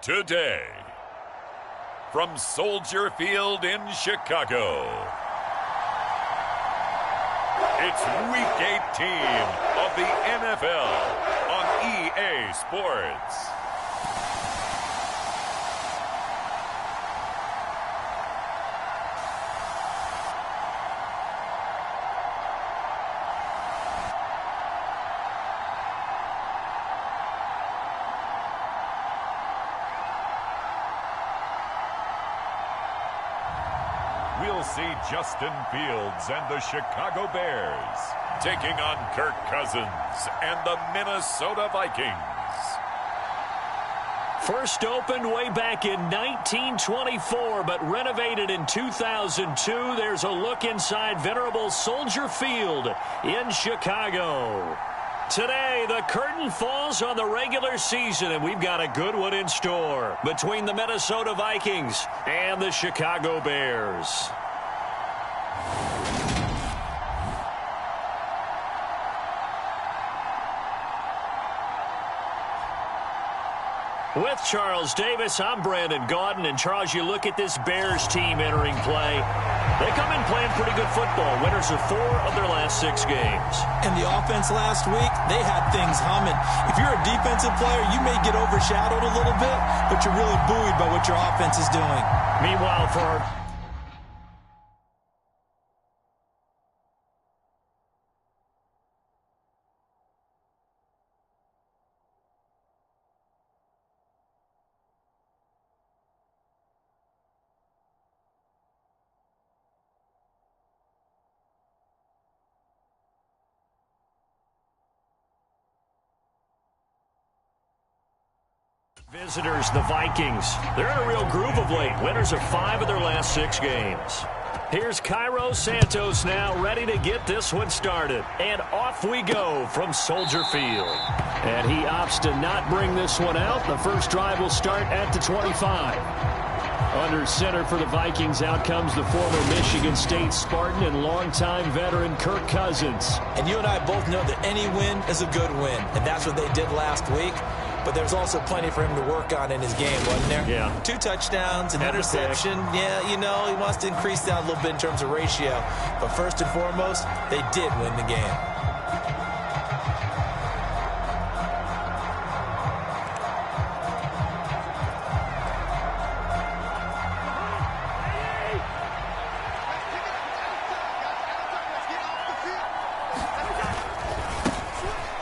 today. From Soldier Field in Chicago, it's Week 18 of the NFL on EA Sports. We'll see Justin Fields and the Chicago Bears taking on Kirk Cousins and the Minnesota Vikings. First opened way back in 1924, but renovated in 2002. There's a look inside venerable Soldier Field in Chicago. Today, the curtain falls on the regular season, and we've got a good one in store between the Minnesota Vikings and the Chicago Bears. With Charles Davis, I'm Brandon Gaudin. And, Charles, you look at this Bears team entering play. They come in playing pretty good football. Winners of 4 of their last 6 games. And the offense last week, they had things humming. If you're a defensive player, you may get overshadowed a little bit, but you're really buoyed by what your offense is doing. Meanwhile, for our visitors, the Vikings. They're in a real groove of late. Winners of 5 of their last 6 games. Here's Cairo Santos now, ready to get this one started. And off we go from Soldier Field. And he opts to not bring this one out. The first drive will start at the 25. Under center for the Vikings, out comes the former Michigan State Spartan and longtime veteran Kirk Cousins. And you and I both know that any win is a good win, and that's what they did last week. But there's also plenty for him to work on in his game, wasn't there? Yeah. 2 touchdowns, an interception. Yeah, you know, he wants to increase that a little bit in terms of ratio. But first and foremost, they did win the game.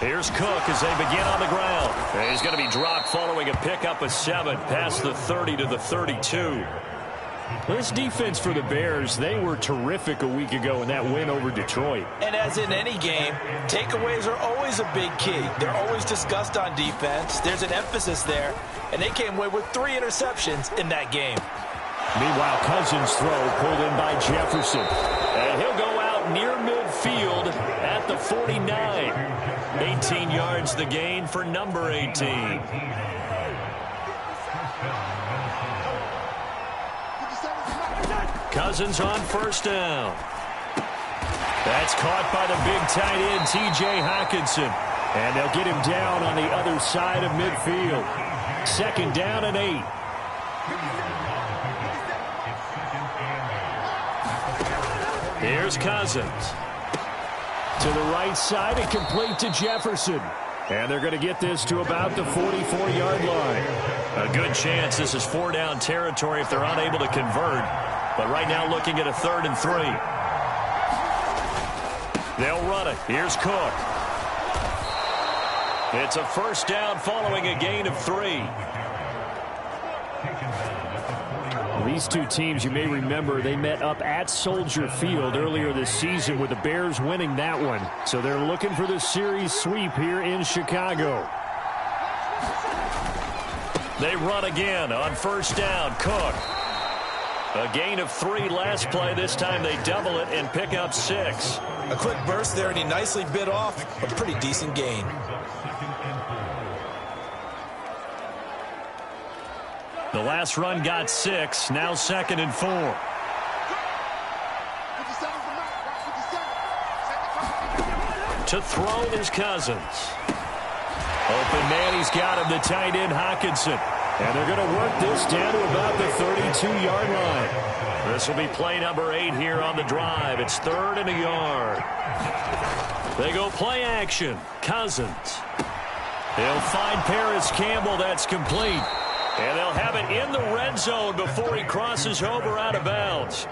Here's Cook as they begin on the ground. And he's going to be dropped following a pickup of 7 past the 30 to the 32. This defense for the Bears, they were terrific a week ago in that win over Detroit. And as in any game, takeaways are always a big key. They're always discussed on defense. There's an emphasis there, and they came away with 3 interceptions in that game. Meanwhile, Cousins' throw pulled in by Jefferson. And he'll go out near midfield at the 49. 18 yards the gain for number 18. Cousins on first down. That's caught by the big tight end, T.J. Hockenson. And they'll get him down on the other side of midfield. 2nd down and 8. Here's Cousins. To the right side and complete to Jefferson. And they're going to get this to about the 44-yard line. A good chance this is 4-down territory if they're unable to convert. But right now looking at a 3rd and 3. They'll run it. Here's Cook. It's a first down following a gain of 3. These 2 teams, you may remember, they met up at Soldier Field earlier this season with the Bears winning that one. So they're looking for the series sweep here in Chicago. They run again on first down. Cook. A gain of 3 last play. This time they double it and pick up 6. A quick burst there, and he nicely bit off a pretty decent gain. The last run got 6. Now 2nd and 4. To throw is Cousins. Open man, he's got him, the tight end Hockenson. And they're going to work this down to about the 32-yard line. This will be play number 8 here on the drive. It's 3rd and a yard. They go play action. Cousins. They'll find Paris Campbell. That's complete. And they'll have it in the red zone before he crosses over out of bounds.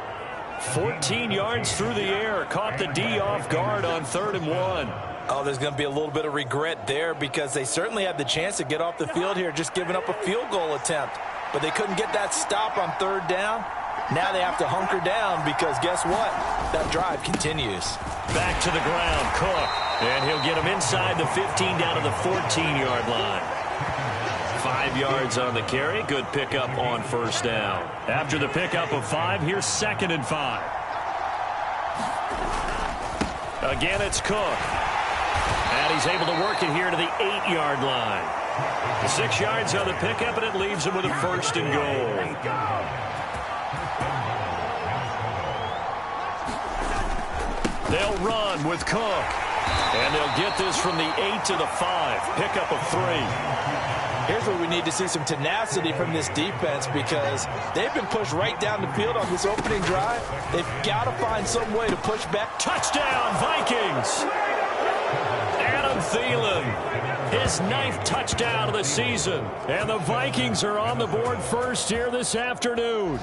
14 yards through the air. Caught the D off guard on 3rd and 1. Oh, there's going to be a little bit of regret there because they certainly had the chance to get off the field here, just giving up a field goal attempt. But they couldn't get that stop on 3rd down. Now they have to hunker down because guess what? That drive continues. Back to the ground, Cook. And he'll get him inside the 15 down to the 14-yard line. 5 yards on the carry. Good pickup on 1st down. After the pickup of 5, here's 2nd and 5. Again, it's Cook. And he's able to work it here to the 8-yard line. The 6 yards on the pickup, and it leaves him with a 1st and goal. They'll run with Cook. And they'll get this from the 8 to the 5. Pickup of 3. Here's where we need to see some tenacity from this defense because they've been pushed right down the field on this opening drive. They've got to find some way to push back. Touchdown, Vikings! Adam Thielen, his 9th touchdown of the season. And the Vikings are on the board first here this afternoon.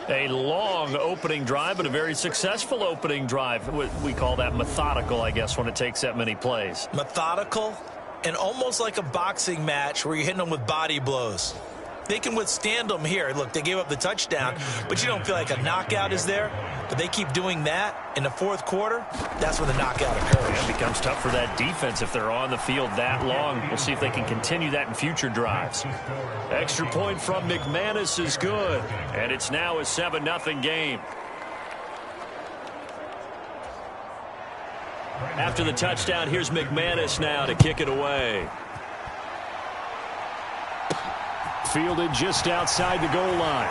A long opening drive, but a very successful opening drive. We call that methodical, I guess, when it takes that many plays. Methodical and almost like a boxing match where you're hitting them with body blows. They can withstand them here. Look, they gave up the touchdown, but you don't feel like a knockout is there. But they keep doing that in the 4th quarter. That's when the knockout occurs. It becomes tough for that defense if they're on the field that long. We'll see if they can continue that in future drives. Extra point from McManus is good. And it's now a 7-0 game. After the touchdown, here's McManus now to kick it away. Fielded just outside the goal line.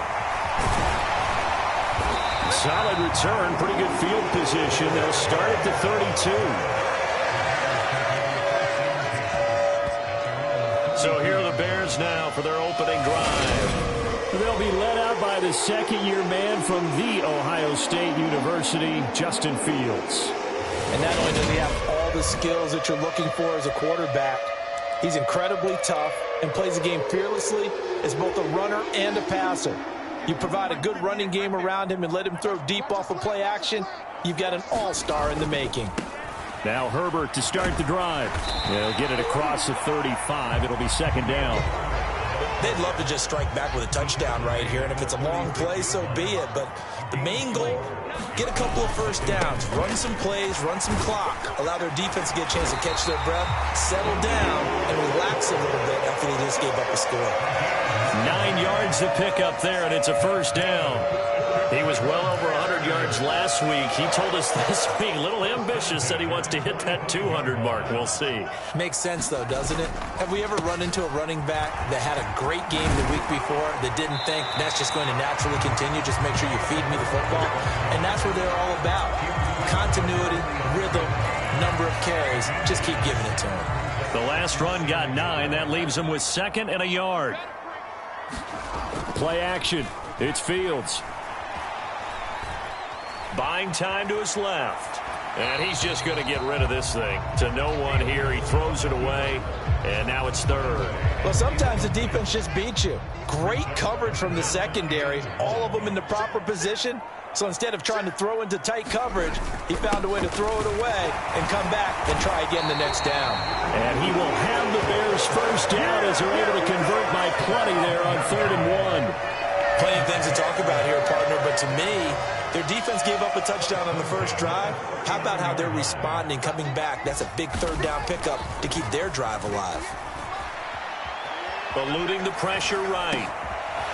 Solid return, pretty good field position. They'll start at the 32. So here are the Bears now for their opening drive. They'll be led out by the 2nd-year man from The Ohio State University, Justin Fields. And not only does he have all the skills that you're looking for as a quarterback, he's incredibly tough and plays the game fearlessly as both a runner and a passer. You provide a good running game around him and let him throw deep off of play action, you've got an all-star in the making. Now Herbert to start the drive. They'll get it across the 35. It'll be 2nd down. They'd love to just strike back with a touchdown right here, and if it's a long play, so be it. But the main goal, get a couple of 1st downs, run some plays, run some clock, allow their defense to get a chance to catch their breath, settle down, and relax a little bit after they just gave up a score. 9 yards to pick up there, and it's a 1st down. He was well over 100 yards last week. He told us this week, a little ambitious, said he wants to hit that 200 mark. We'll see. Makes sense, though, doesn't it? Have we ever run into a running back that had a great game the week before that didn't think that's just going to naturally continue, just make sure you feed me the football? And that's what they're all about. Continuity, rhythm, number of carries. Just keep giving it to him. The last run got 9. That leaves him with 2nd and a yard. Play action. It's Fields. Buying time to his left. And he's just going to get rid of this thing. To no one here. He throws it away. And now it's 3rd. Well, sometimes the defense just beats you. Great coverage from the secondary. All of them in the proper position. So instead of trying to throw into tight coverage, he found a way to throw it away and come back and try again the next down. And he will have the Bears 1st down as they're able to convert by plenty there on 3rd and 1. Plenty of things to talk about here, partner, but to me, their defense gave up a touchdown on the 1st drive. How about how they're responding, coming back? That's a big 3rd down pickup to keep their drive alive. Eluding the pressure right.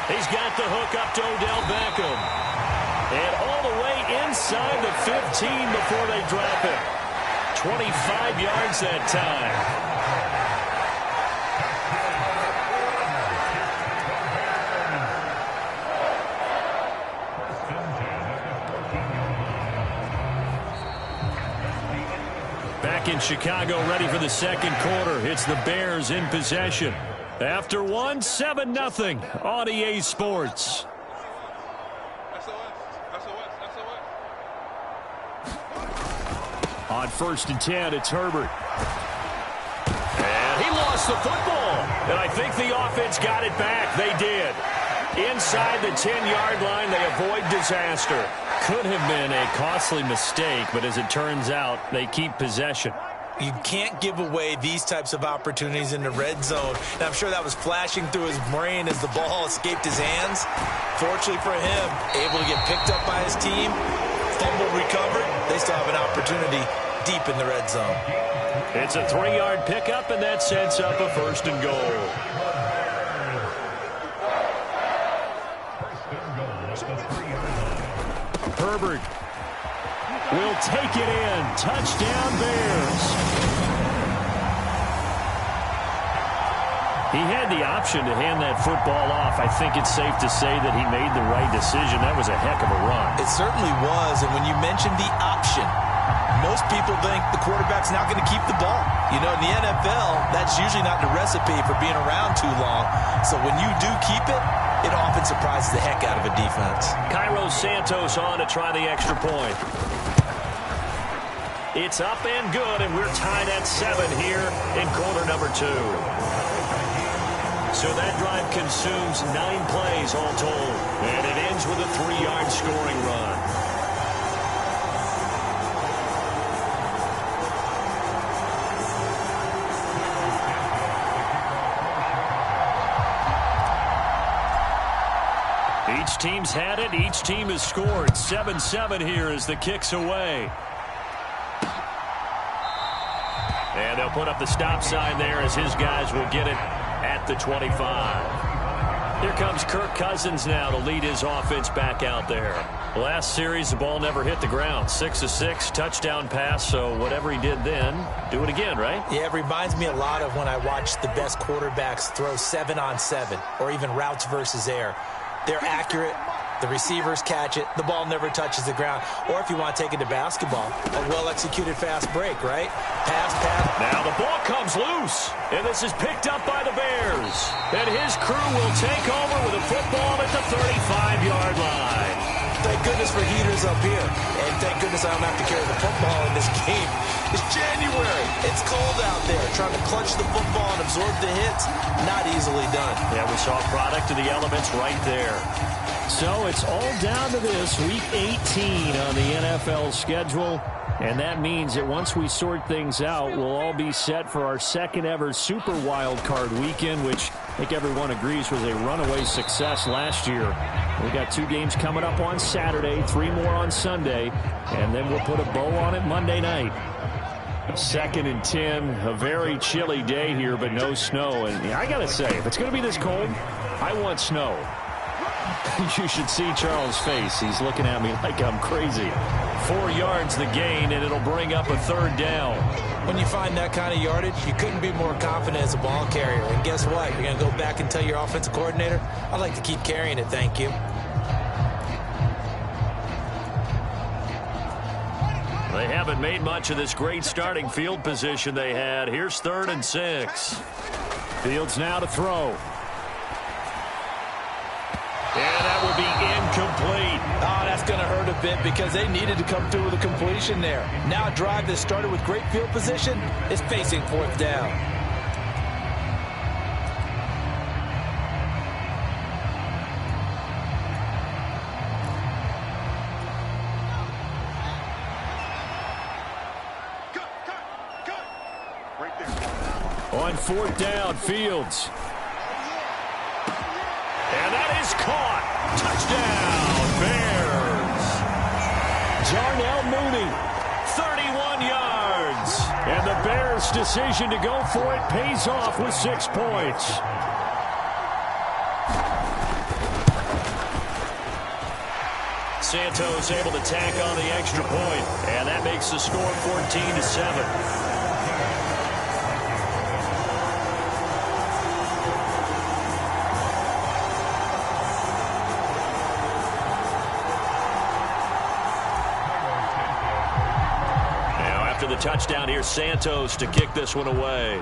He's got the hook up to Odell Beckham. And all the way inside the 15 before they drop it. 25 yards that time. Back in Chicago, ready for the 2nd quarter. It's the Bears in possession. After one, 7-0 on EA Sports. On 1st and 10, it's Herbert. And he lost the football. And I think the offense got it back. They did. Inside the 10-yard line, they avoid disaster. Could have been a costly mistake, but as it turns out, they keep possession. You can't give away these types of opportunities in the red zone. And I'm sure that was flashing through his brain as the ball escaped his hands. Fortunately for him, able to get picked up by his team, fumble recovered. They still have an opportunity deep in the red zone. It's a 3-yard pickup, and that sets up a 1st and goal. Herbert will take it in. Touchdown, Bears. He had the option to hand that football off. I think it's safe to say that he made the right decision. That was a heck of a run. It certainly was, and when you mentioned the option, most people think the quarterback's not going to keep the ball. You know, in the NFL, that's usually not the recipe for being around too long. So when you do keep it, it often surprises the heck out of a defense. Cairo Santos on to try the extra point. It's up and good, and we're tied at 7 here in quarter number 2. So that drive consumes 9 plays all told, and it ends with a 3-yard scoring run. Each team's had it. Each team has scored. 7-7 here as the kick's away. And they'll put up the stop sign there as his guys will get it at the 25. Here comes Kirk Cousins now to lead his offense back out there. Last series, the ball never hit the ground. 6 of 6, touchdown pass, so whatever he did then, do it again, right? Yeah, it reminds me a lot of when I watched the best quarterbacks throw 7-on-7 or even routes versus air. They're accurate. The receivers catch it. The ball never touches the ground. Or if you want to take it to basketball, a well-executed fast break, right? Pass. Now the ball comes loose, and this is picked up by the Bears. And his crew will take over with a football at the 35-yard line. Thank goodness for heaters up here. And thank goodness I don't have to carry the football in this game. It's January. It's cold out there. Trying to clutch the football and absorb the hits, not easily done. Yeah, we saw a product of the elements right there. So it's all down to this, Week 18 on the NFL schedule. And that means that once we sort things out, we'll all be set for our second ever Super Wild Card weekend, which I think everyone agrees was a runaway success last year. We got 2 games coming up on Saturday, 3 more on Sunday, and then we'll put a bow on it Monday night. 2nd and 10, a very chilly day here, but no snow. And I got to say, if it's going to be this cold, I want snow. You should see Charles' face. He's looking at me like I'm crazy. 4 yards the gain, and it'll bring up a 3rd down. When you find that kind of yardage, you couldn't be more confident as a ball carrier. And guess what? You're going to go back and tell your offensive coordinator, I'd like to keep carrying it, thank you. They haven't made much of this great starting field position they had. Here's 3rd and 6. Fields now to throw. And that will be incomplete. Oh, that's going to hurt a bit because they needed to come through with a completion there. Now a drive that started with great field position is facing 4th down. On 4th down, Fields. And that is caught. Touchdown, Bears. Darnell Mooney, 31 yards. And the Bears' decision to go for it pays off with 6 points. Santos able to tack on the extra point, and that makes the score 14-7. The touchdown here, Santos to kick this one away.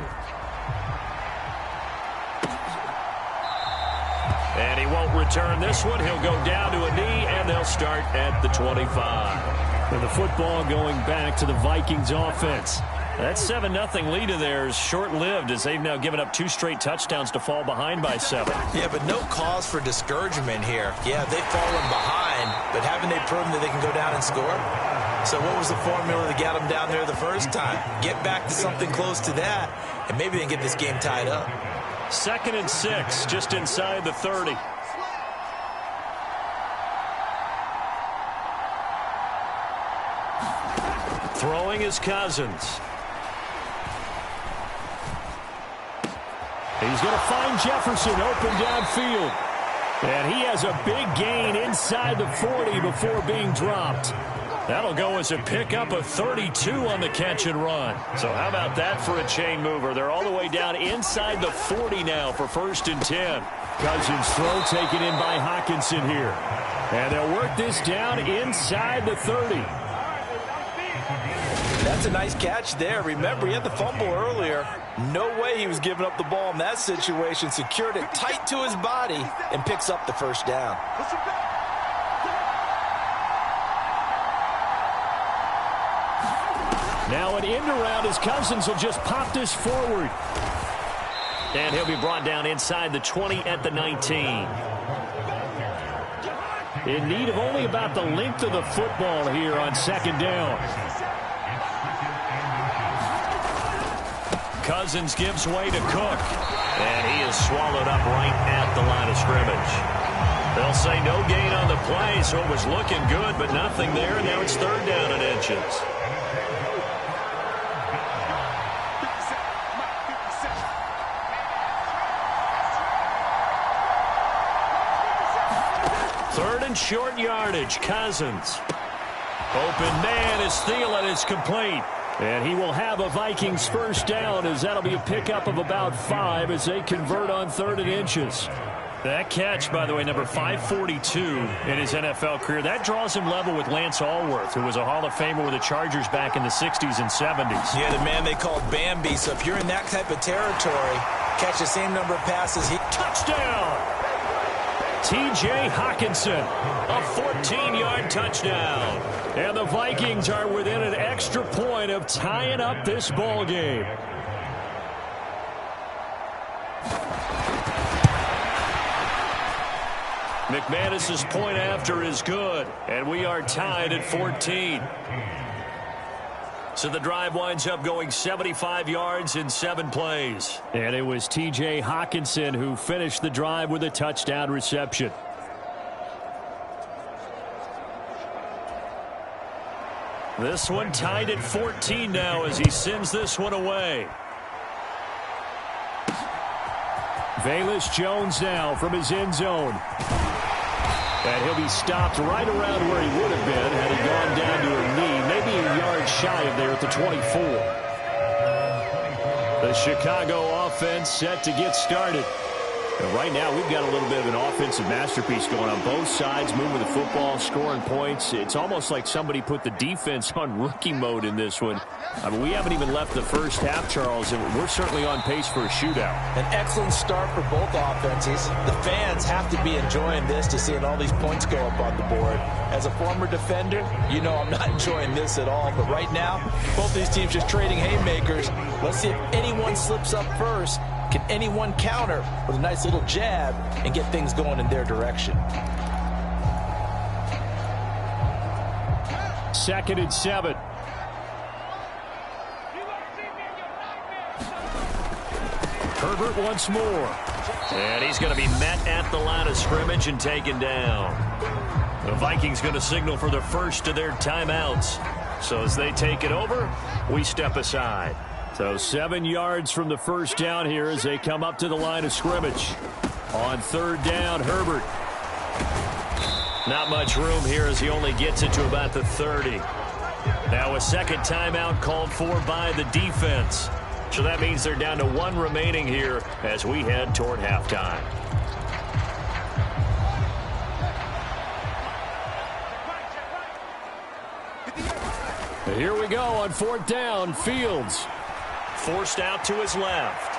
won't return this one. He'll go down to a knee, and they'll start at the 25. And the football going back to the Vikings offense. That 7-0 lead of theirs short-lived as they've now given up 2 straight touchdowns to fall behind by 7. Yeah, but no cause for discouragement here. Yeah, they've fallen behind, but haven't they proven that they can go down and score? So what was the formula that got them down there the first time? Get back to something close to that, and maybe they can get this game tied up. 2nd and 6, just inside the 30. Throwing is Cousins. He's going to find Jefferson open downfield. And he has a big gain inside the 40 before being dropped. That'll go as a pickup of 32 on the catch and run. So how about that for a chain mover? They're all the way down inside the 40 now for 1st and 10. Cousins' throw taken in by Hockenson here. And they'll work this down inside the 30. That's a nice catch there. Remember, he had the fumble earlier. No way he was giving up the ball in that situation. Secured it tight to his body and picks up the 1st down. Now an end around as Cousins will just pop this forward. And he'll be brought down inside the 20 at the 19. In need of only about the length of the football here on 2nd down. Cousins gives way to Cook. And he is swallowed up right at the line of scrimmage. They'll say no gain on the play, so it was looking good, but nothing there, and now it's 3rd down and inches. Third and short yardage, Cousins. Open man as Thielen is complete. And he will have a Vikings 1st down as that'll be a pickup of about 5 as they convert on 3rd and inches. That catch, by the way, number 542 in his NFL career, that draws him level with Lance Allworth, who was a Hall of Famer with the Chargers back in the 60s and 70s. Yeah, the man they called Bambi. So if you're in that type of territory, catch the same number of passes. Touchdown! T.J. Hockenson, a 14-yard touchdown. And the Vikings are within an extra point of tying up this ball game. McManus's point after is good, and we are tied at 14. So the drive winds up going 75 yards in 7 plays. And it was T.J. Hockenson who finished the drive with a touchdown reception. This one tied at 14 now as he sends this one away. Velus Jones now from his end zone. And he'll be stopped right around where he would have been had he gone down to a knee, maybe a yard shy of there at the 24. The Chicago offense set to get started. And right now, we've got a little bit of an offensive masterpiece going on both sides, moving the football, scoring points. It's almost like somebody put the defense on rookie mode in this one. I mean, we haven't even left the first half, Charles, and we're certainly on pace for a shootout. An excellent start for both offenses. The fans have to be enjoying this to seeing all these points go up on the board. As a former defender, you know I'm not enjoying this at all. But right now, both these teams just trading haymakers. Let's see if anyone slips up first. Can anyone counter with a nice little jab and get things going in their direction? 2nd and 7. Herbert once more. And he's going to be met at the line of scrimmage and taken down. The Vikings going to signal for the first of their timeouts. So as they take it over, we step aside. So 7 yards from the first down here as they come up to the line of scrimmage. On 3rd down, Herbert. Not much room here as he only gets it to about the 30. Now a second timeout called for by the defense. So that means they're down to 1 remaining here as we head toward halftime. Here we go on 4th down, Fields. Forced out to his left.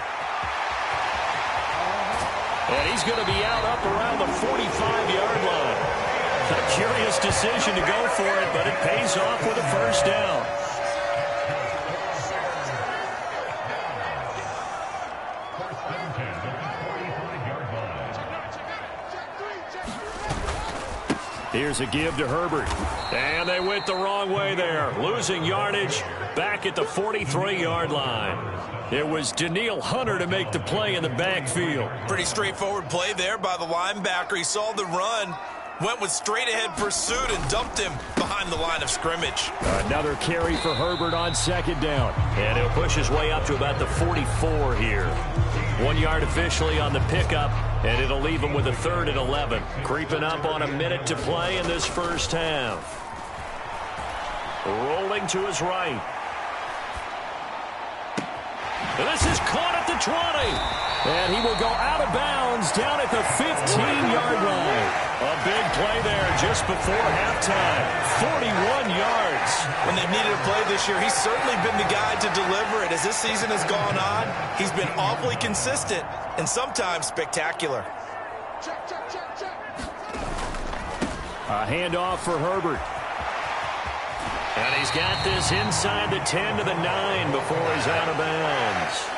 And he's going to be out up around the 45-yard line. A curious decision to go for it, but it pays off with a first down. Here's a give to Herbert. And they went the wrong way there. Losing yardage back at the 43-yard line. It was Danielle Hunter to make the play in the backfield. Pretty straightforward play there by the linebacker. He saw the run, went with straight-ahead pursuit, and dumped him behind the line of scrimmage. Another carry for Herbert on second down. And he'll push his way up to about the 44 here. 1 yard officially on the pickup, and it'll leave him with a 3rd and 11. Creeping up on a minute to play in this first half. Rolling to his right. And this is caught at the 20. And he will go out of bounds down at the 15-yard line. A big play there just before halftime. 41 yards. When they needed a play this year, he's certainly been the guy to deliver it. As this season has gone on, he's been awfully consistent and sometimes spectacular. A handoff for Herbert. And he's got this inside the 10 to the 9 before he's out of bounds.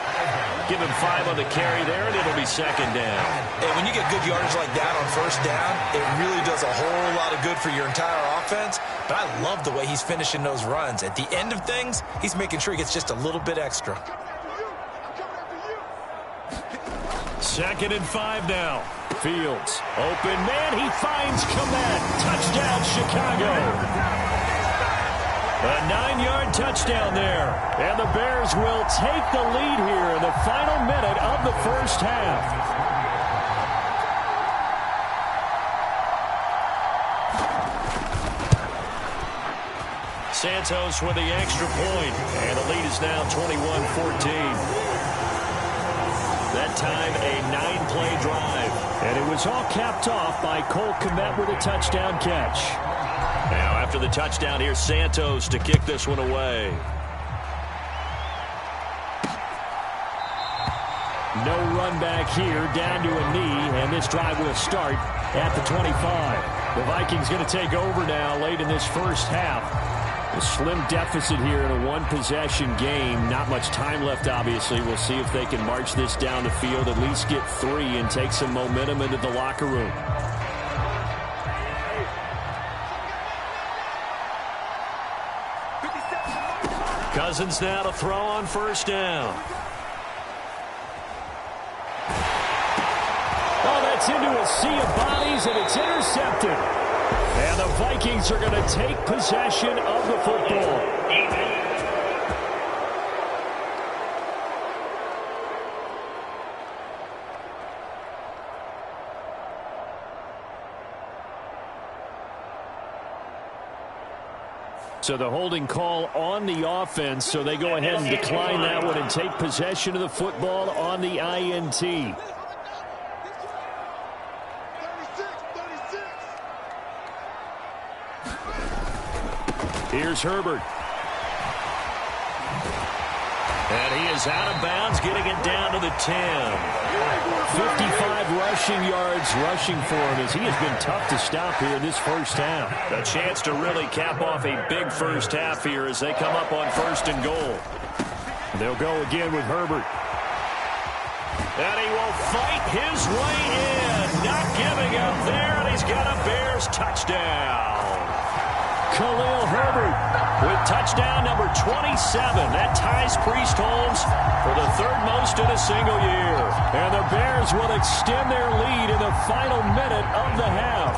Give him 5 on the carry there, and it'll be second down. Hey, when you get good yardage like that on first down, it really does a whole lot of good for your entire offense. But I love the way he's finishing those runs. At the end of things, he's making sure he gets just a little bit extra. 2nd and 5 now. Fields, open man, he finds Kmet. Touchdown, Chicago. A 9-yard touchdown there. And the Bears will take the lead here in the final minute of the first half. Santos with the extra point. And the lead is now 21-14. That time a 9-play drive. And it was all capped off by Cole Kmet with a touchdown catch. Now after the touchdown, here's Santos to kick this one away. No run back here, down to a knee, and this drive will start at the 25. The Vikings going to take over now late in this first half. A slim deficit here in a one-possession game. Not much time left, obviously. We'll see if they can march this down the field, at least get 3, and take some momentum into the locker room. Cousins now to throw on first down. Oh, that's into a sea of bodies, and it's intercepted. And the Vikings are going to take possession of the football. So the holding call on the offense, so they go ahead and decline that one and take possession of the football on the INT. Here's Herbert. And he is out of bounds, getting it down to the 10. 55 rushing yards rushing for him as he has been tough to stop here in this first half. A chance to really cap off a big first half here as they come up on 1st and goal. They'll go again with Herbert. And he will fight his way in. Not giving up there, and he's got a Bears touchdown. Khalil Herbert with touchdown number 27. That ties Priest Holmes for the 3rd most in a single year. And the Bears will extend their lead in the final minute of the half.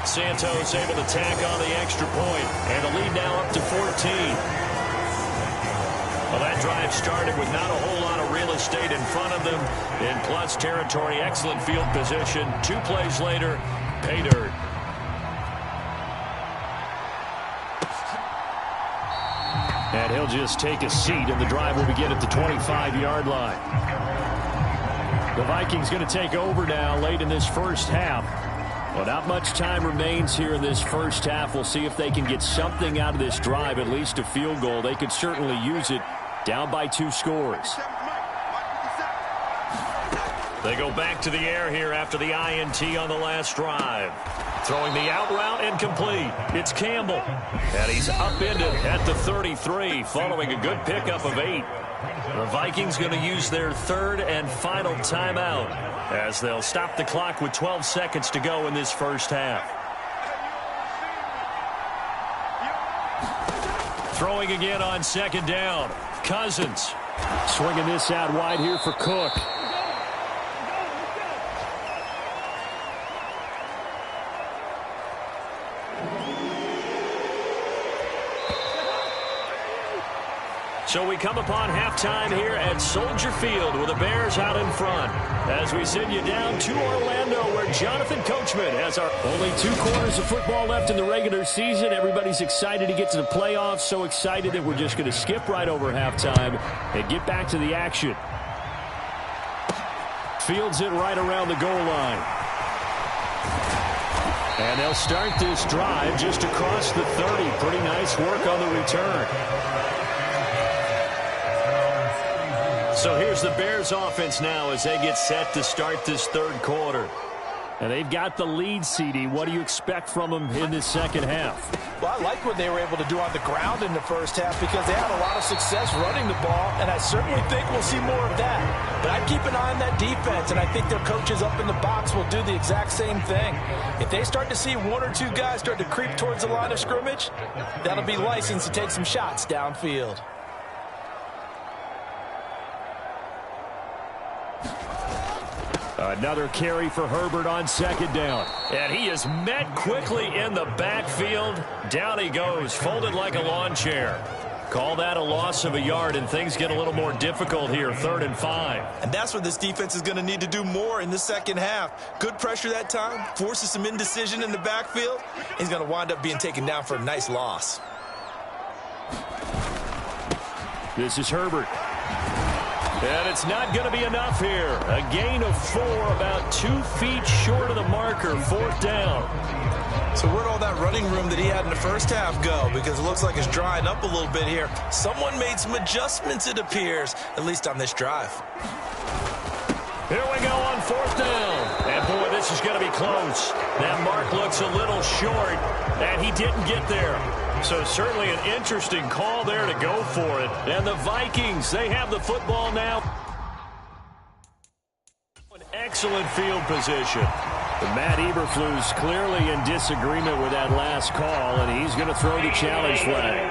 Santos able to tack on the extra point, and the lead now up to 14. Well, that drive started with not a whole lot of real estate in front of them. In plus territory, excellent field position. 2 plays later, pay dirt. And he'll just take a seat, and the drive will begin at the 25-yard line. The Vikings going to take over now late in this first half. Well, not much time remains here in this first half. We'll see if they can get something out of this drive, at least a field goal. They could certainly use it, down by 2 scores. They go back to the air here after the INT on the last drive. Throwing the out route incomplete. It's Campbell. And he's upended at the 33 following a good pickup of 8. The Vikings going to use their 3rd and final timeout as they'll stop the clock with 12 seconds to go in this first half. Throwing again on 2nd down. Cousins. Swinging this out wide here for Cook. So we come upon halftime here at Soldier Field with the Bears out in front. As we send you down to Orlando where Jonathan Coachman has our only 2 quarters of football left in the regular season. Everybody's excited to get to the playoffs. So excited that we're just going to skip right over halftime and get back to the action. Fields it right around the goal line. And they'll start this drive just across the 30. Pretty nice work on the return. So here's the Bears offense now as they get set to start this 3rd quarter. And they've got the lead, CD. What do you expect from them in this second half? Well, I like what they were able to do on the ground in the first half because they had a lot of success running the ball, and I certainly think we'll see more of that. But I'd keep an eye on that defense, and I think their coaches up in the box will do the exact same thing. If they start to see 1 or 2 guys start to creep towards the line of scrimmage, that'll be license to take some shots downfield. Another carry for Herbert on 2nd down. And he is met quickly in the backfield. Down he goes, folded like a lawn chair. Call that a loss of a yard, and things get a little more difficult here, 3rd and 5. And that's what this defense is going to need to do more in the second half. Good pressure that time, forces some indecision in the backfield. He's going to wind up being taken down for a nice loss. This is Herbert. And it's not going to be enough here. A gain of 4, about 2 feet short of the marker, 4th down. So where'd all that running room that he had in the first half go? Because it looks like it's drying up a little bit here. Someone made some adjustments, it appears, at least on this drive. Here we go on 4th down. And boy, this is going to be close. That mark looks a little short, and he didn't get there. So certainly an interesting call there to go for it. And the Vikings, they have the football now. An excellent field position. Matt Eberflus clearly in disagreement with that last call, and he's going to throw the challenge flag.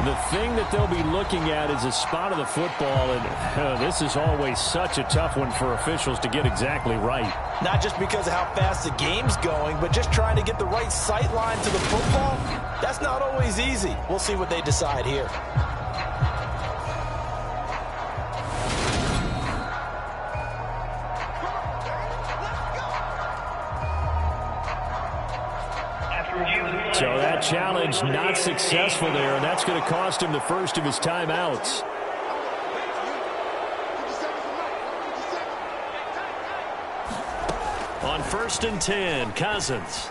The thing that they'll be looking at is a spot of the football, and this is always such a tough one for officials to get exactly right. Not just because of how fast the game's going, but just trying to get the right sight line to the football. That's not always easy. We'll see what they decide here. So that challenge not successful there, and that's going to cost him the first of his timeouts. On 1st and 10, Cousins.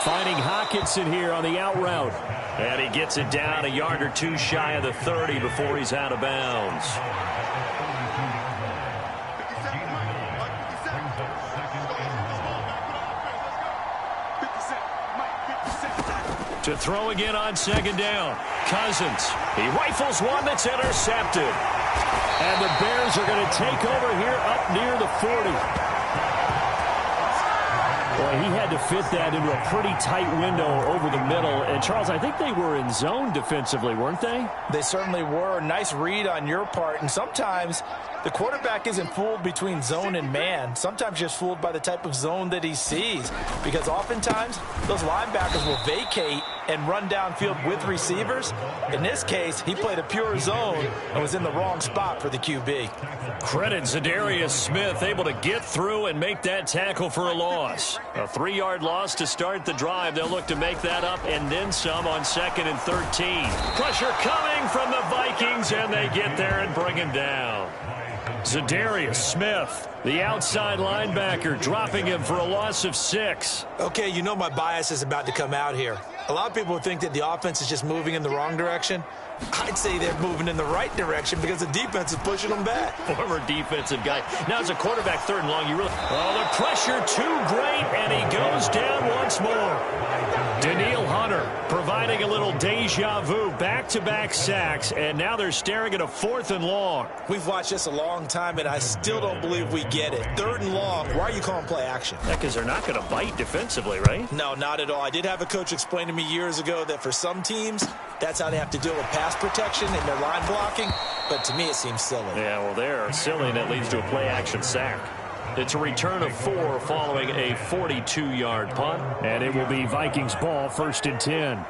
Finding Hockenson here on the out route. And he gets it down a yard or 2 shy of the 30 before he's out of bounds. To throw again on 2nd down. Cousins. He rifles one that's intercepted. And the Bears are going to take over here up near the 40. Boy, he had to fit that into a pretty tight window over the middle. And, Charles, I think they were in zone defensively, weren't they? They certainly were. Nice read on your part. And sometimes the quarterback isn't fooled between zone and man. Sometimes just fooled by the type of zone that he sees. Because oftentimes, those linebackers will vacate and run downfield with receivers. In this case, he played a pure zone and was in the wrong spot for the QB. Credit Zadarius Smith, able to get through and make that tackle for a loss. A 3-yard loss to start the drive. They'll look to make that up and then some on 2nd and 13. Pressure coming from the Vikings, and they get there and bring him down. Za'Darius Smith, the outside linebacker, dropping him for a loss of 6. Okay, you know my bias is about to come out here. A lot of people think that the offense is just moving in the wrong direction. I'd say they're moving in the right direction because the defense is pushing them back. Former defensive guy. Now as a quarterback, 3rd and long, you really... Oh, the pressure too great, and he goes down once more. Danielle Hunter providing a little deja vu, back-to-back sacks, and now they're staring at a 4th and long. We've watched this a long time, and I still don't believe we get it. 3rd and long, why are you calling play action? Yeah, because they're not going to bite defensively, right? No, not at all. I did have a coach explain to me years ago that for some teams, that's how they have to deal with pass protection and their line blocking, but to me it seems silly. Yeah, well, they're silly, and that leads to a play-action sack. It's a return of 4 following a 42-yard punt. And it will be Vikings ball, 1st and 10.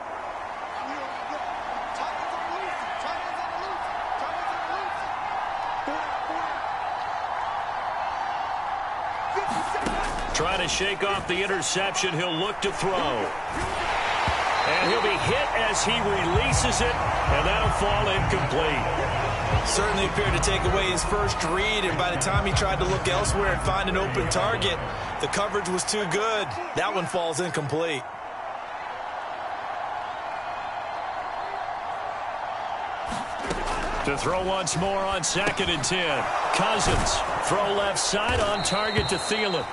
Trying to shake off the interception. He'll look to throw. And he'll be hit as he releases it, and that'll fall incomplete. Certainly appeared to take away his first read, and by the time he tried to look elsewhere and find an open target, the coverage was too good. That one falls incomplete. To throw once more on 2nd and 10. Cousins, throw left side on target to Thielen.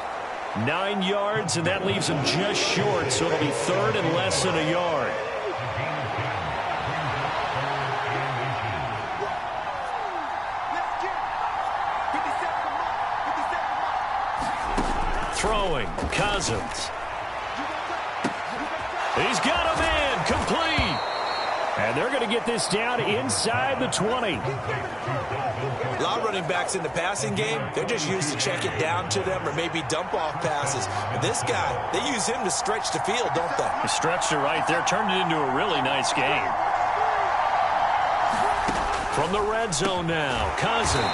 9 yards, and that leaves him just short, so it'll be 3rd and less than a yard. Throwing, Cousins. He's got him in, complete. And they're going to get this down inside the 20. A lot of running backs in the passing game, they're just used to check it down to them or maybe dump off passes. But this guy, they use him to stretch the field, don't they? He stretched it right there, turned it into a really nice game. From the red zone now, Cousins.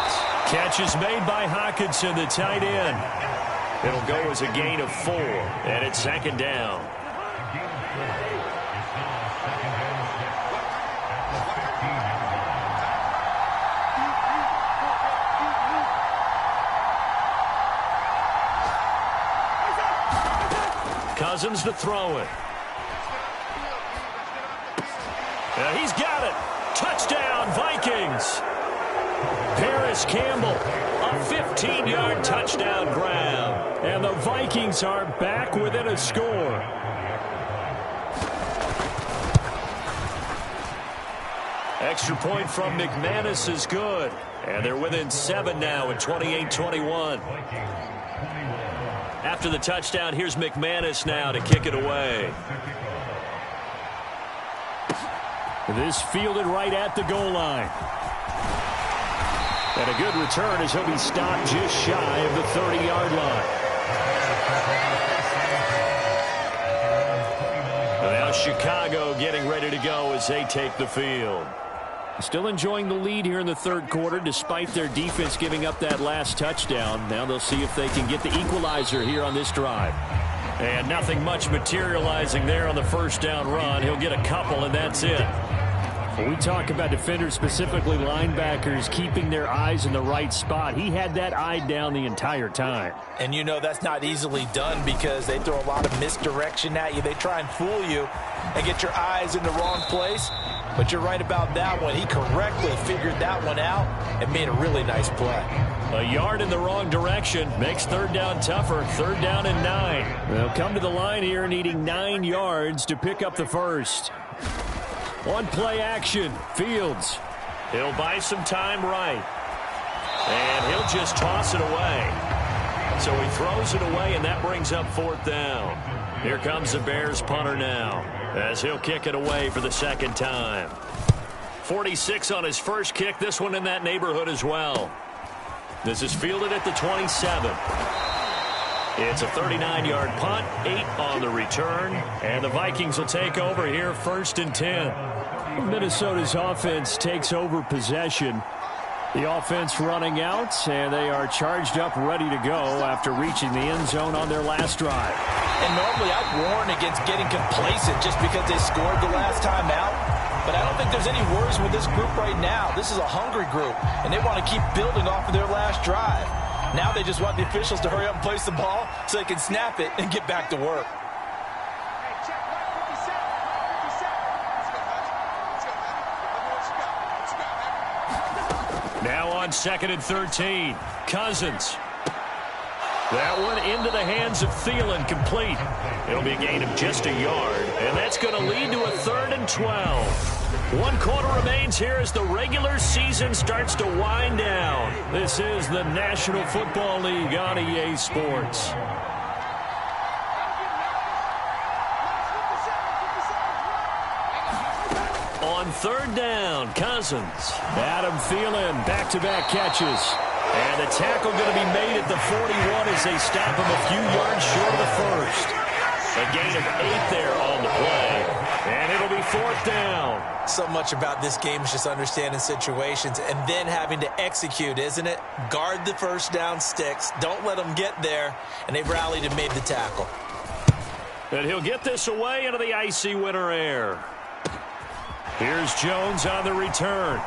Catch is made by Hockenson, the tight end. It'll go as a gain of 4, and it's 2nd down. Cousins to throw it. He's got it. Touchdown, Vikings. Paris Campbell, a 15-yard touchdown grab. And the Vikings are back within a score. Extra point from McManus is good. And they're within 7 now at 28-21. After the touchdown, here's McManus now to kick it away. This fielded right at the goal line. And a good return as he'll be stopped just shy of the 30-yard line. And now Chicago getting ready to go as they take the field. Still enjoying the lead here in the 3rd quarter despite their defense giving up that last touchdown. Now they'll see if they can get the equalizer here on this drive. And nothing much materializing there on the 1st down run. He'll get a couple, and that's it. When we talk about defenders, specifically linebackers, keeping their eyes in the right spot, he had that eye down the entire time. And you know that's not easily done because they throw a lot of misdirection at you. They try and fool you and get your eyes in the wrong place. But you're right about that one. He correctly figured that one out and made a really nice play. A yard in the wrong direction makes 3rd down tougher. 3rd down and 9. They'll come to the line here needing 9 yards to pick up the first. One play action. Fields. He'll buy some time right. And he'll just toss it away. So he throws it away, and that brings up 4th down. Here comes the Bears punter now as he'll kick it away for the 2nd time. 46 on his first kick. This one in that neighborhood as well. This is fielded at the 27. It's a 39-yard punt, 8 on the return, and the Vikings will take over here 1st and 10. Minnesota's offense takes over possession. The offense running out, and they are charged up, ready to go after reaching the end zone on their last drive. And normally I'd warn against getting complacent just because they scored the last time out. but I don't think there's any worries with this group right now. This is a hungry group, and they want to keep building off of their last drive. Now they just want the officials to hurry up and place the ball so they can snap it and get back to work. Now on 2nd and 13, Cousins. That one into the hands of Thielen, complete. It'll be a gain of just a yard, and that's going to lead to a 3rd and 12. 1 quarter remains here as the regular season starts to wind down. This is the National Football League on EA Sports. On 3rd down, Cousins. Adam Thielen, back-to-back catches. And the tackle going to be made at the 41 as they stop him a few yards short of the first. A gain of 8 there on the play. And it'll be 4th down. So much about this game is just understanding situations and then having to execute, isn't it? Guard the first down sticks. Don't let them get there. And they've rallied and made the tackle. And he'll get this away into the icy winter air. Here's Jones on the return.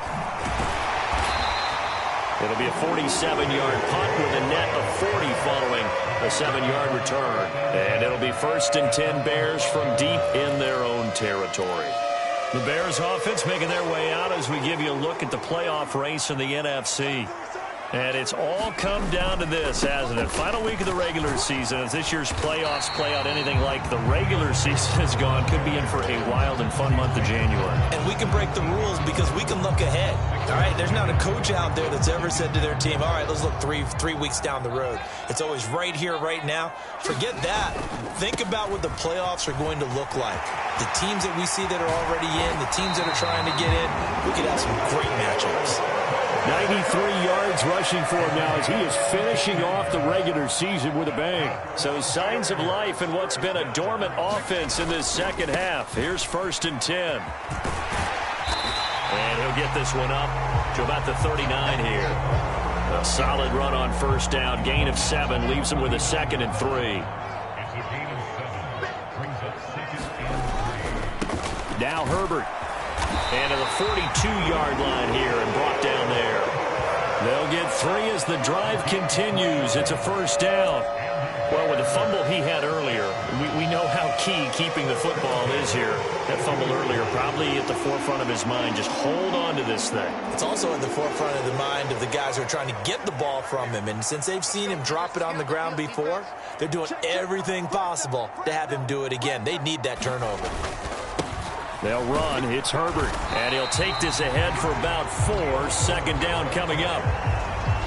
It'll be a 47-yard punt with a net of 40 following a 7-yard return. And it'll be 1st and 10 Bears from deep in their own territory. The Bears offense making their way out as we give you a look at the playoff race in the NFC. And it's all come down to this, hasn't it? Final week of the regular season. As this year's playoffs play out anything like the regular season has gone, could be in for a wild and fun month of January. And we can break the rules because we can look ahead. All right, there's not a coach out there that's ever said to their team, all right, let's look three weeks down the road. It's always right here, right now. Forget that. Think about what the playoffs are going to look like. The teams that we see that are already in, the teams that are trying to get in, we could have some great matchups. 93 yards rushing for him now as he is finishing off the regular season with a bang. So signs of life in what's been a dormant offense in this second half. Here's 1st and 10. And he'll get this one up to about the 39 here. A solid run on 1st down. Gain of 7 leaves him with a 2nd and 3. Now Herbert. And to the 42-yard line here and brought down there. They'll get 3 as the drive continues. It's a 1st down. Well, with the fumble he had earlier, we know how key keeping the football is here. That fumble earlier probably at the forefront of his mind. Just hold on to this thing. It's also at the forefront of the mind of the guys who are trying to get the ball from him. And since they've seen him drop it on the ground before, they're doing everything possible to have him do it again. They need that turnover. They'll run. It's Herbert. And he'll take this ahead for about 4. 2nd down coming up.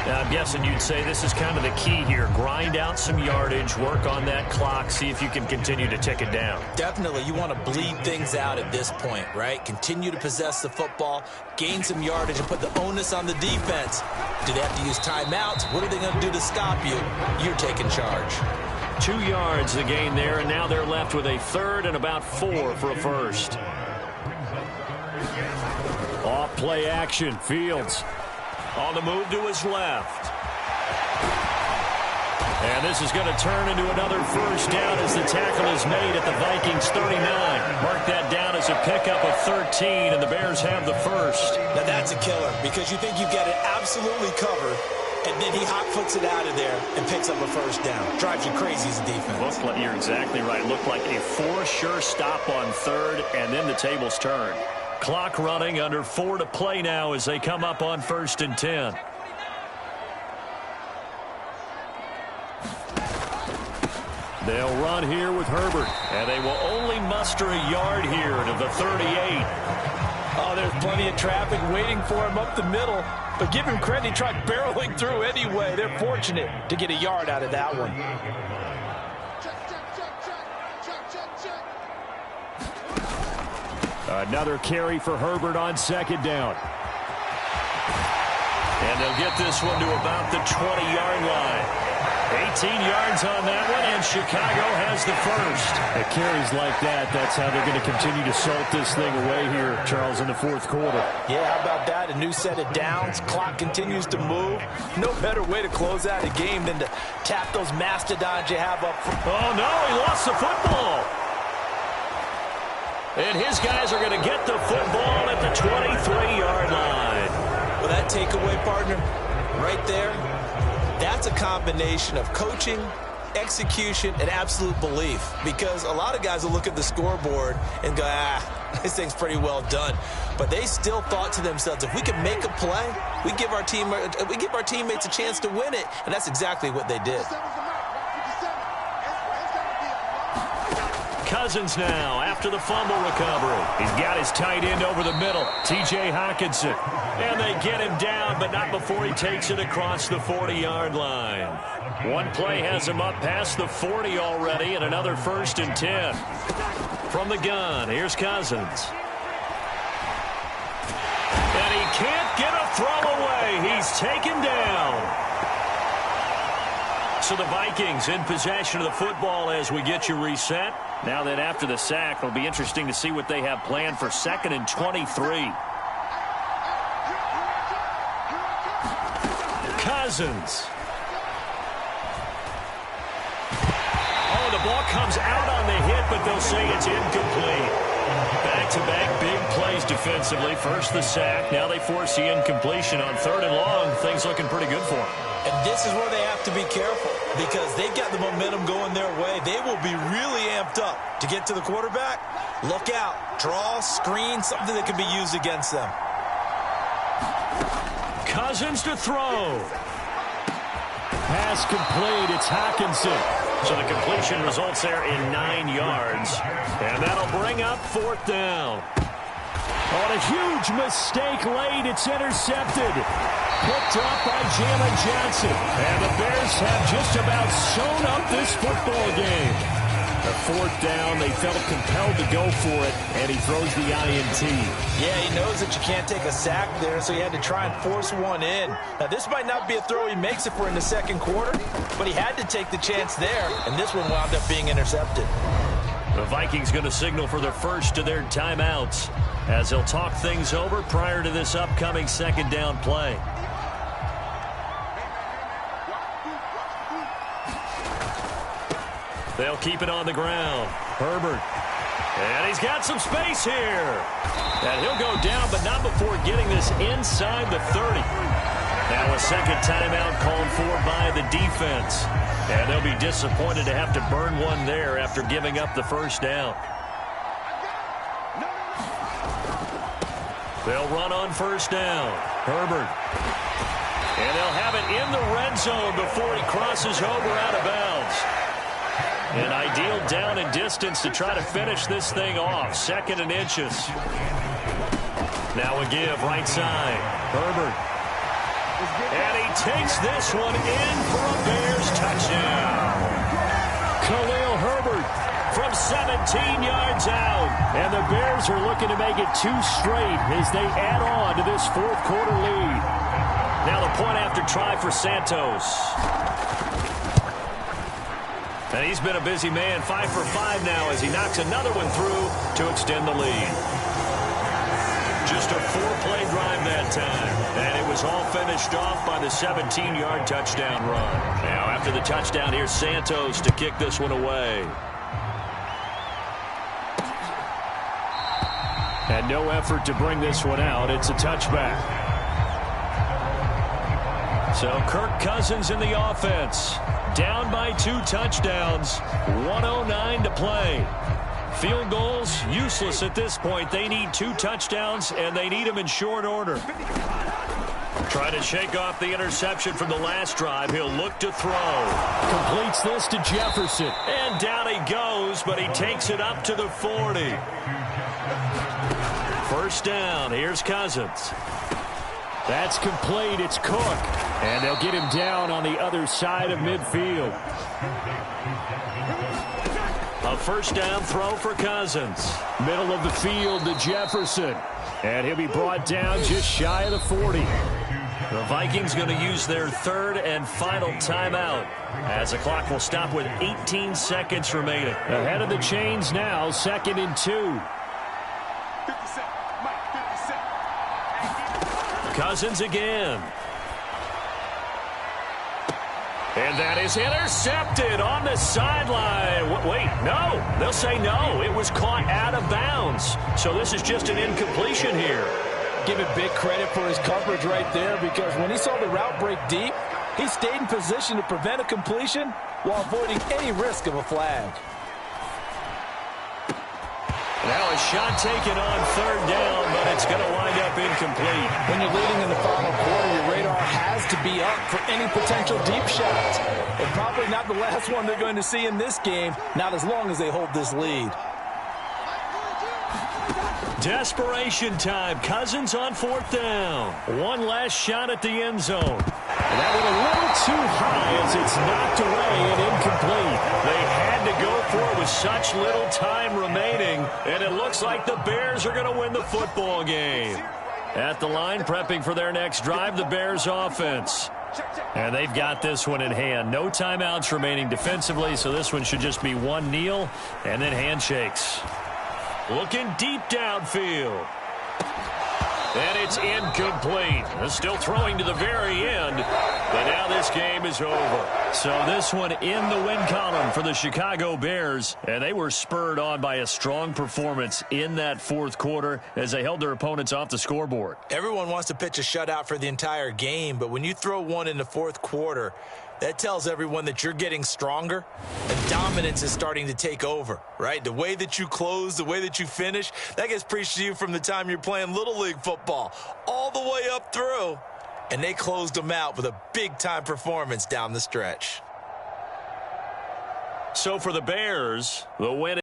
Now, I'm guessing you'd say this is kind of the key here. Grind out some yardage, work on that clock, see if you can continue to tick it down. Definitely. You want to bleed things out at this point, right? Continue to possess the football, gain some yardage, and put the onus on the defense. Do they have to use timeouts? What are they going to do to stop you? You're taking charge. 2 yards the gain there, and now they're left with a 3rd and about 4 for a 1st. Off play action. Fields on the move to his left. And this is going to turn into another 1st down as the tackle is made at the Vikings 39. Mark that down as a pickup of 13, and the Bears have the 1st. Now that's a killer because you think you've got it absolutely covered, and then he hot-foots it out of there and picks up a 1st down. Drives you crazy as a defense. You're exactly right. Looked like a for-sure stop on 3rd, and then the tables turn. Clock running, under 4 to play now as they come up on 1st and 10. They'll run here with Herbert, and they will only muster a yard here to the 38. Oh, there's plenty of traffic waiting for him up the middle. But give him credit, he tried barreling through anyway. They're fortunate to get a yard out of that one. Another carry for Herbert on 2nd down. And they'll get this one to about the 20-yard line. 18 yards on that one, and Chicago has the 1st. At carries like that, that's how they're going to continue to salt this thing away here, Charles, in the 4th quarter. Yeah, how about that? A new set of downs. Clock continues to move. No better way to close out a game than to tap those mastodons you have up front. Oh, no, he lost the football. And his guys are going to get the football at the 23-yard line. Well, that takeaway, partner, right there, that's a combination of coaching, execution, and absolute belief. Because a lot of guys will look at the scoreboard and go, this thing's pretty well done. But they still thought to themselves, if we can make a play, we give our teammates a chance to win it. And that's exactly what they did. Cousins now after the fumble recovery. He's got his tight end over the middle, T.J. Hockenson. And they get him down, but not before he takes it across the 40-yard line. One play has him up past the 40 already, and another 1st and 10. From the gun, here's Cousins. And he can't get a throw away. He's taken down. So the Vikings in possession of the football as we get you reset. Now that after the sack, it'll be interesting to see what they have planned for 2nd and 23. Cousins. Oh, the ball comes out on the hit, but they'll say it's incomplete. Back-to-back big plays defensively. First the sack. Now they force the incompletion on 3rd and long. Things looking pretty good for them. And this is where they have to be careful because they've got the momentum going their way. They will be really amped up to get to the quarterback. Look out. Draw, screen, something that can be used against them. Cousins to throw. Pass complete. It's Hockenson. So the completion results there in 9 yards. And that'll bring up 4th down. On a huge mistake late, it's intercepted. Picked up by Jalen Johnson. And the Bears have just about sewn up this football game. The 4th down, they felt compelled to go for it, and he throws the INT. Yeah, he knows that you can't take a sack there, so he had to try and force one in. Now, this might not be a throw he makes if we're in the 2nd quarter, but he had to take the chance there, and this one wound up being intercepted. The Vikings going to signal for their first of their timeouts as they'll talk things over prior to this upcoming 2nd down play. They'll keep it on the ground. Herbert. And he's got some space here. And he'll go down, but not before getting this inside the 30. Now a 2nd timeout called for by the defense. And they'll be disappointed to have to burn one there after giving up the 1st down. They'll run on 1st down. Herbert. And they'll have it in the red zone before he crosses over out of bounds. An ideal down and distance to try to finish this thing off. 2nd and inches. Now a give right side. Herbert. And he takes this one in for a Bears touchdown. Khalil Herbert from 17 yards out. And the Bears are looking to make it 2 straight as they add on to this 4th quarter lead. Now the point after try for Santos. And he's been a busy man, 5 for 5 now as he knocks another one through to extend the lead. Just a 4-play drive that time. And it was all finished off by the 17-yard touchdown run. Now after the touchdown, here's Santos to kick this one away. And no effort to bring this one out. It's a touchback. So Kirk Cousins in the offense. Down by 2 touchdowns. 1:09 to play. Field goals, useless at this point. They need 2 touchdowns, and they need them in short order. Trying to shake off the interception from the last drive. He'll look to throw. Completes this to Jefferson. And down he goes, but he takes it up to the 40. 1st down. Here's Cousins. That's complete. It's Cook. And they'll get him down on the other side of midfield. A 1st down throw for Cousins. Middle of the field to Jefferson. And he'll be brought down just shy of the 40. The Vikings going to use their 3rd and final timeout as the clock will stop with 18 seconds remaining. Ahead of the chains now, 2nd and 2. Cousins again. And that is intercepted on the sideline. Wait, no. They'll say no. It was caught out of bounds. So this is just an incompletion here. Give it big credit for his coverage right there, because when he saw the route break deep, he stayed in position to prevent a completion while avoiding any risk of a flag. Now a shot taken on third down, but it's going to wind up incomplete. When you're leading in the final quarter, your radar has to be up for any potential deep shots. And probably not the last one they're going to see in this game, not as long as they hold this lead. Desperation time. Cousins on fourth down. One last shot at the end zone. And that went a little too high as it's knocked away and incomplete. They had to go for it with such little time remaining, and it looks like the Bears are going to win the football game. At the line, prepping for their next drive, the Bears offense. And they've got this one in hand. No timeouts remaining defensively, so this one should just be one kneel and then handshakes. Looking deep downfield. And it's incomplete. They're still throwing to the very end, but now this game is over. So this one in the win column for the Chicago Bears, and they were spurred on by a strong performance in that fourth quarter as they held their opponents off the scoreboard. Everyone wants to pitch a shutout for the entire game, but when you throw one in the fourth quarter, that tells everyone that you're getting stronger and dominance is starting to take over, right? The way that you close, the way that you finish, that gets preached to you from the time you're playing Little League football all the way up through. And they closed them out with a big-time performance down the stretch. So for the Bears, the win